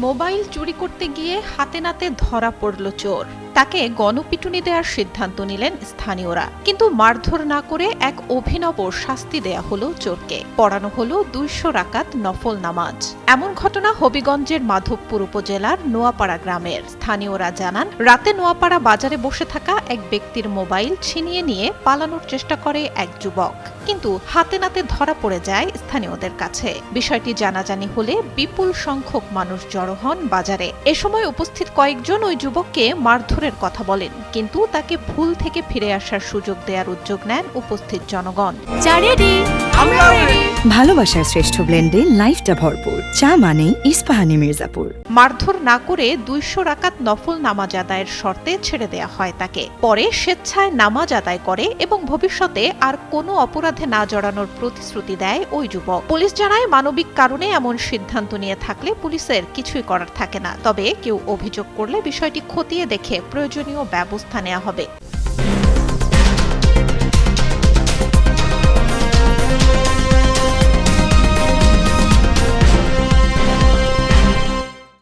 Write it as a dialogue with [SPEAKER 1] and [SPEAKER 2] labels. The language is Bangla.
[SPEAKER 1] মোবাইল চুরি করতে গিয়ে হাতে নাতে ধরা পড়ল চোর। তাকে গণপিটুনি দেওয়ার সিদ্ধান্ত নিলেন স্থানীয়রা, কিন্তু মারধর না করে এক অভিনব শাস্তি দেয়া হলো চোরকে। পড়ানো হলো 200 রাকাত নফল নামাজ। এমন ঘটনা হবিগঞ্জের মাধবপুর উপজেলার নোয়াপাড়া গ্রামের। স্থানীয়রা জানান, রাতে নোয়াপাড়া বাজারে বসে থাকা এক ব্যক্তির মোবাইল ছিনিয়ে নিয়ে পালানোর চেষ্টা করে এক যুবক, কিন্তু হাতে নাতে ধরা পড়ে যায় স্থানীয়দের কাছে। বিষয়টি জানাজানি হলে বিপুল সংখ্যক মানুষ জড়ো হন বাজারে। এ সময় উপস্থিত কয়েকজন ওই যুবককে মারধরের কথা বলেন, কিন্তু তাকে ভুল থেকে ফিরে আসার সুযোগ দেওয়ার উদ্যোগ নেন উপস্থিত জনগণ।
[SPEAKER 2] ভালোবাসার শ্রেষ্ঠ ব্লেন্ডে লাইফটা ভরপুর। চা মানে ইস্পাহানি মির্জাপুর।
[SPEAKER 1] মারধর না করে 200 রাকাত নফল নামাজ আদায়ের শর্তে ছেড়ে দেয়া হয় তাকে। পরে স্বেচ্ছায় নামাজ আদায় করে এবং ভবিষ্যতে আর কোনো অপরাধে না জড়ানোর প্রতিশ্রুতি দেয় ওই যুবক। পুলিশ জানায়, মানবিক কারণে এমন সিদ্ধান্ত নিয়ে থাকলে পুলিশের কিছুই করার থাকে না। তবে কেউ অভিযোগ করলে বিষয়টি খতিয়ে দেখে প্রয়োজনীয় ব্যবস্থা নেওয়া হবে।